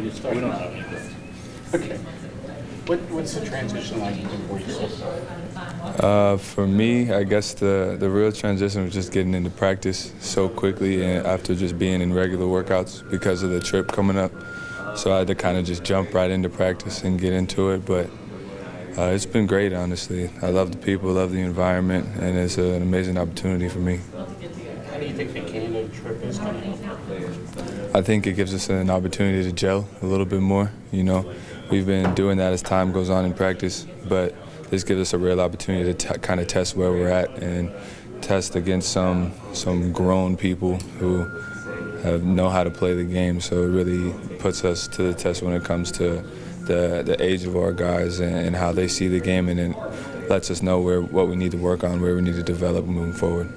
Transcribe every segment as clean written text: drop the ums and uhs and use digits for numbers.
we don't have any questions. Okay. What's the transition like for you so far? For me, I guess the real transition was just getting into practice so quickly and after just being in regular workouts because of the trip coming up. So I had to kind of just jump right into practice and get into it. But it's been great, honestly. I love the people, love the environment, and it's an amazing opportunity for me. How do you think the Canada trip is coming up? I think it gives us an opportunity to gel a little bit more. You know, we've been doing that as time goes on in practice, but this gives us a real opportunity to kind of test where we're at and test against some grown people who know how to play the game. So it really puts us to the test when it comes to the age of our guys and how they see the game, and it lets us know what we need to work on, where we need to develop moving forward.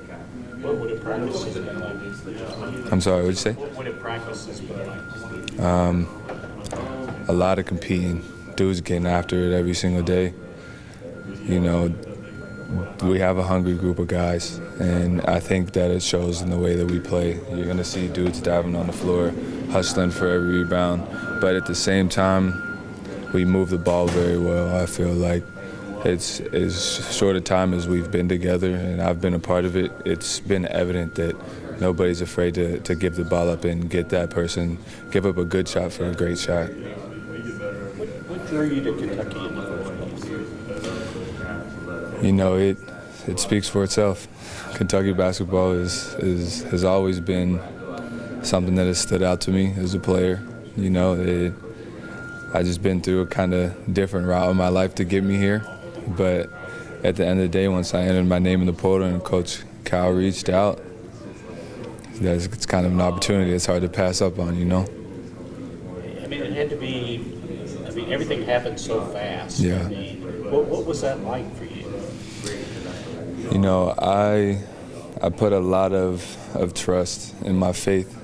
What would a practice be like? I'm sorry, what did you say? What would a practice be like? A lot of competing. Dudes getting after it every single day. You know, we have a hungry group of guys, and I think that it shows in the way that we play. You're going to see dudes diving on the floor, hustling for every rebound, but at the same time, we move the ball very well. I feel like it's as short a time as we've been together, and I've been a part of it. It's been evident that nobody's afraid to give the ball up and get that person, give up a good shot for a great shot. What drew you to Kentucky in the first place? You know, it speaks for itself. Kentucky basketball has always been something that has stood out to me as a player. You know, I just been through a kind of different route in my life to get me here. But at the end of the day, once I entered my name in the portal and Coach Cal reached out, it's kind of an opportunity it's hard to pass up on, you know? I mean, it had to be, everything happened so fast. Yeah. I mean, what was that like for you? You know, I put a lot of trust in my faith,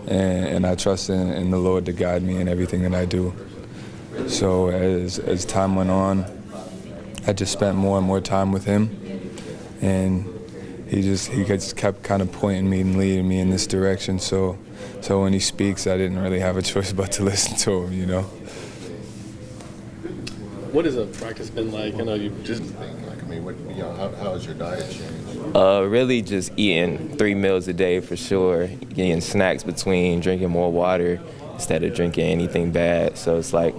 and I trust in the Lord to guide me in everything that I do. So as time went on, I just spent more and more time with him, and he just kept kind of pointing me and leading me in this direction. So when he speaks, I didn't really have a choice but to listen to him, you know. What has a practice been like? I know you just How has your diet changed? Really just eating 3 meals a day for sure, getting snacks between, drinking more water instead of drinking anything bad. So it's like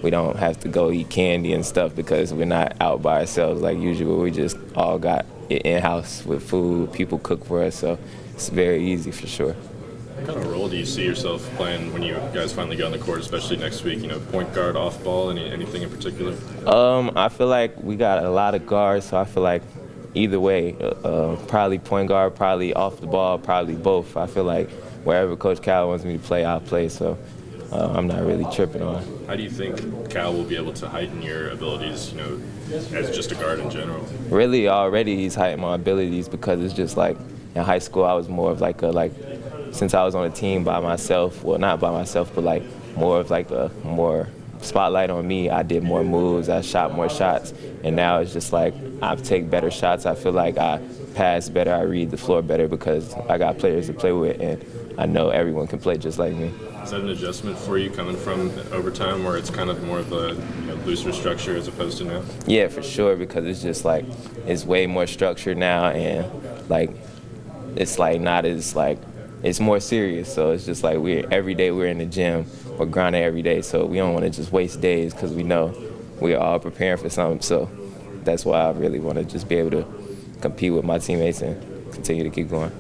we don't have to go eat candy and stuff because we're not out by ourselves like usual. We just all got it in-house with food. People cook for us, so it's very easy for sure. What kind of role do you see yourself playing when you guys finally get on the court, especially next week? You know, point guard, off ball, anything in particular? I feel like we got a lot of guards, so I feel like either way, probably point guard, probably off the ball, probably both. I feel like wherever Coach Cal wants me to play, I'll play, so I'm not really tripping on it. How do you think Cal will be able to heighten your abilities, you know, as just a guard in general? Really, already he's heightened my abilities because it's just like in high school I was more of like since I was on a team by myself, well, not by myself, but like more of like a more spotlight on me. I did more moves, I shot more shots, and now it's just like I take better shots. I feel like I pass better, I read the floor better because I got players to play with, and I know everyone can play just like me. Is that an adjustment for you coming from overtime where it's kind of more of a looser structure as opposed to now? Yeah, for sure, because it's just like it's way more structured now, and like it's like not as like it's more serious. So it's just like every day we're in the gym, we're grinding every day, so we don't want to just waste days because we know we're all preparing for something. So that's why I really want to just be able to compete with my teammates and continue to keep going.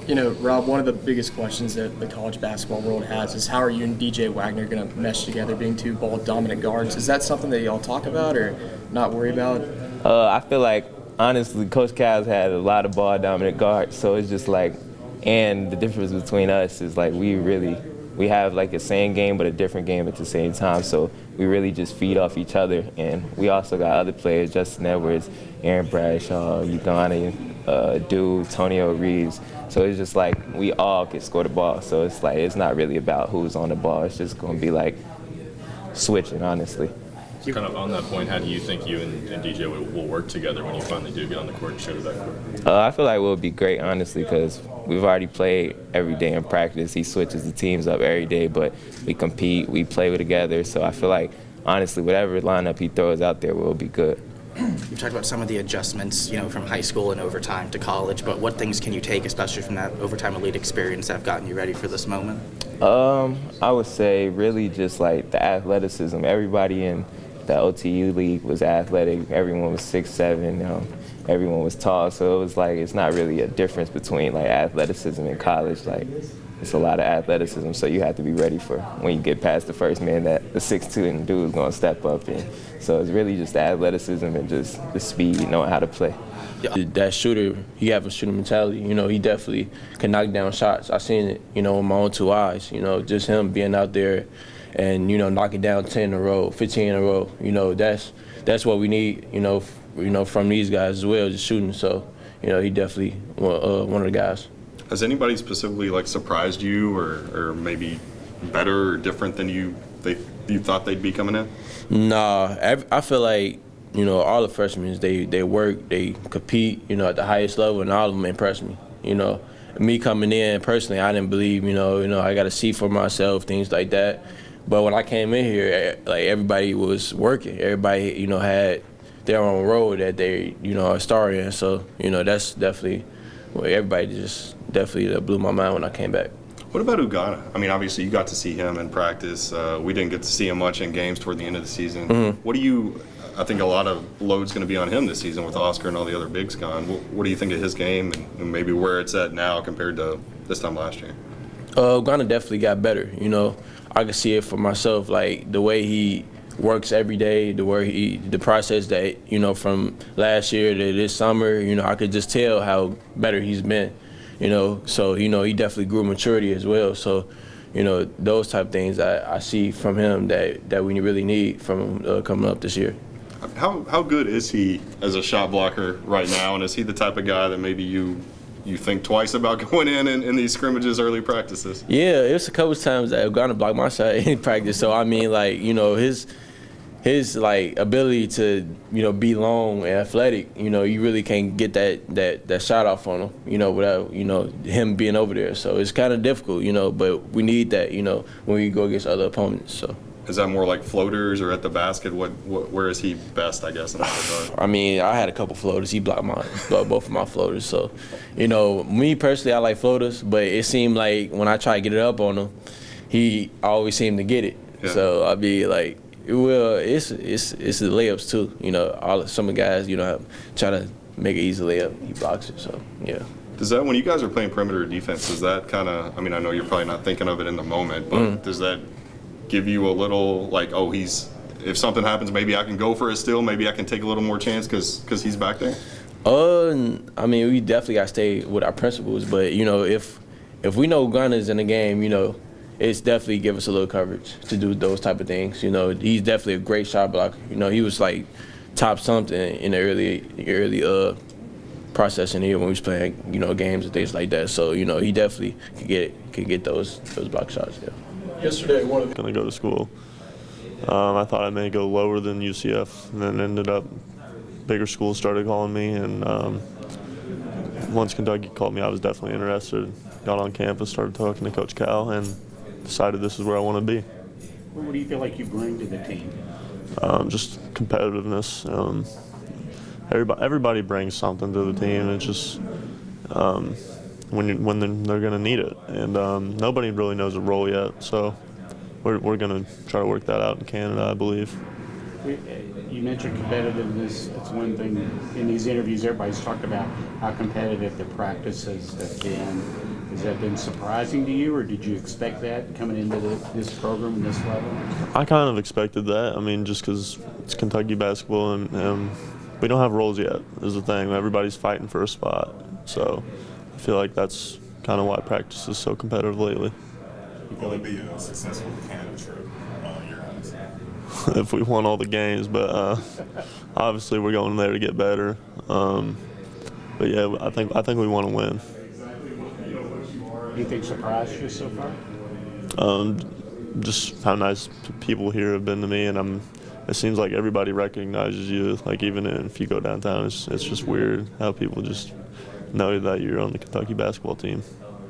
You know, Rob, one of the biggest questions that the college basketball world has is how are you and DJ Wagner going to mesh together being two ball-dominant guards? Is that something that y'all talk about or not worry about? I feel like, honestly, Coach Cal's had a lot of ball-dominant guards, so it's just like, and the difference between us is like we have like a same game but a different game at the same time, so we really just feed off each other. And we also got other players, Justin Edwards, Aaron Bradshaw, Ugani, Dude, Tonio Reeves. So it's just like we all can score the ball. So it's like it's not really about who's on the ball. It's just going to be like switching, honestly. Kind of on that point, how do you think you and DJ will work together when you finally do get on the court and share the backcourt? I feel like we'll be great, honestly, because we've already played every day in practice. He switches the teams up every day, but we compete, we play together. So I feel like, honestly, whatever lineup he throws out there will be good. You've talked about some of the adjustments, from high school and overtime to college, but what things can you take, especially from that overtime elite experience, that have gotten you ready for this moment? I would say really just like the athleticism. Everybody in the OTU league was athletic. Everyone was 6'7". Everyone was tall, so it was like it's not really a difference between like athleticism in college. Like it's a lot of athleticism, so you have to be ready for when you get past the first man that the 6'2" and the dude is gonna step up. And so it's really just the athleticism and just the speed, knowing how to play. That shooter, he have a shooting mentality. He definitely can knock down shots. I seen it, with my own 2 eyes. Just him being out there and knocking down 10 in a row, 15 in a row. That's what we need. From these guys as well, just shooting. So, he definitely one of the guys. Has anybody specifically like surprised you, or maybe better or different than you thought they'd be coming in? Nah, I feel like all the freshmen they work, they compete, at the highest level, and all of them impress me. Me coming in personally, I didn't believe, I got to see for myself, things like that. But when I came in here, like everybody was working. Everybody, had their own role that they, are starring in. So, that's definitely everybody just definitely blew my mind when I came back. What about Uganda? I mean, obviously you got to see him in practice. We didn't get to see him much in games toward the end of the season. Mm-hmm. I think a lot of load's going to be on him this season with Oscar and all the other bigs gone. What do you think of his game and maybe where it's at now compared to this time last year? Uganda definitely got better. I can see it for myself, like the way he works every day, the process that, from last year to this summer, I could just tell how better he's been. So, he definitely grew maturity as well. So, those type of things I see from him that we really need from him coming up this year. How good is he as a shot blocker right now, and is he the type of guy that maybe you think twice about going in these scrimmages, early practices? Yeah, it's a couple of times that I've gone to block my shot in practice. So, I mean, like, his like ability to be long and athletic, you really can't get that shot off on him, without him being over there. So it's kind of difficult, but we need that, when we go against other opponents. So is that more like floaters or at the basket? Where is he best, I guess, in that regard? I mean, I had a couple floaters. He blocked both of my floaters. So, me personally, I like floaters, but it seemed like when I try to get it up on him, he always seemed to get it. Yeah. So I'd be like, well, it's the layups too. Some of the guys, try to make it easy layup. He blocks it. So yeah. Does that, when you guys are playing perimeter defense, does that kind of? I mean, I know you're probably not thinking of it in the moment, but does that give you a little like, oh, if something happens, maybe I can go for a steal, maybe I can take a little more chance because he's back there? I mean, we definitely got to stay with our principles, but if we know Gunna's in the game, it's definitely give us a little coverage to do those type of things. He's definitely a great shot blocker. He was like top something in the early process in here when we was playing, games and things like that. So, he definitely could get those block shots. Yeah. Yesterday, going to go to school. I thought I may go lower than UCF, and then ended up bigger schools started calling me, and once Kentucky called me, I was definitely interested. Got on campus, started talking to Coach Cal, and decided this is where I want to be. What do you feel like you bring to the team? Just competitiveness. Everybody brings something to the team. It's just when they're going to need it, and nobody really knows a role yet. So we're going to try to work that out in Canada, I believe. You mentioned competitiveness. It's one thing in these interviews. Everybody's talked about how competitive the practices have been. Has that been surprising to you, or did you expect that coming into this program and this level? I kind of expected that. I mean, just because it's Kentucky basketball and we don't have roles yet is the thing. Everybody's fighting for a spot. So I feel like that's kind of why practice is so competitive lately. Will it be a successful Canada trip, your eyes? If we won all the games, but obviously we're going there to get better. But yeah, I think we want to win. Anything surprised you so far? Just how nice people here have been to me, and I'm it seems like everybody recognizes you. Like even if you go downtown, it's just weird how people just know that you're on the Kentucky basketball team.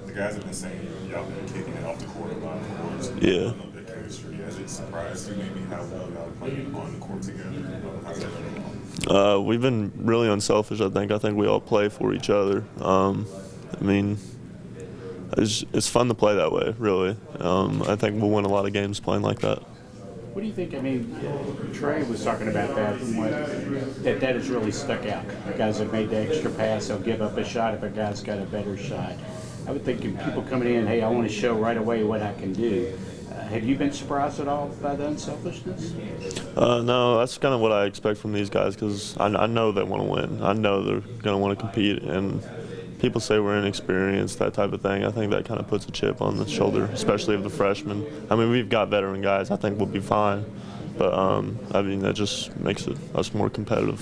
The guys have been saying y'all been kicking it off the court a lot, of course. Yeah. The chemistry, has it surprised you maybe how well y'all playing on the court together? How's that going? We've been really unselfish, I think. I think we all play for each other. I mean, it's fun to play that way, really. I think we'll win a lot of games playing like that. What do you think? I mean, Trey was talking about that, that has really stuck out. Guys have made the extra pass, they'll give up a shot if a guy's got a better shot. I would think if people coming in, hey, I want to show right away what I can do. Have you been surprised at all by the unselfishness? No, that's kind of what I expect from these guys because I know they want to win. I know they're going to want to compete, and people say we're inexperienced, that type of thing. I think that kind of puts a chip on the shoulder, especially of the freshmen. I mean, we've got veteran guys. I think we'll be fine. But, I mean, that just makes us more competitive.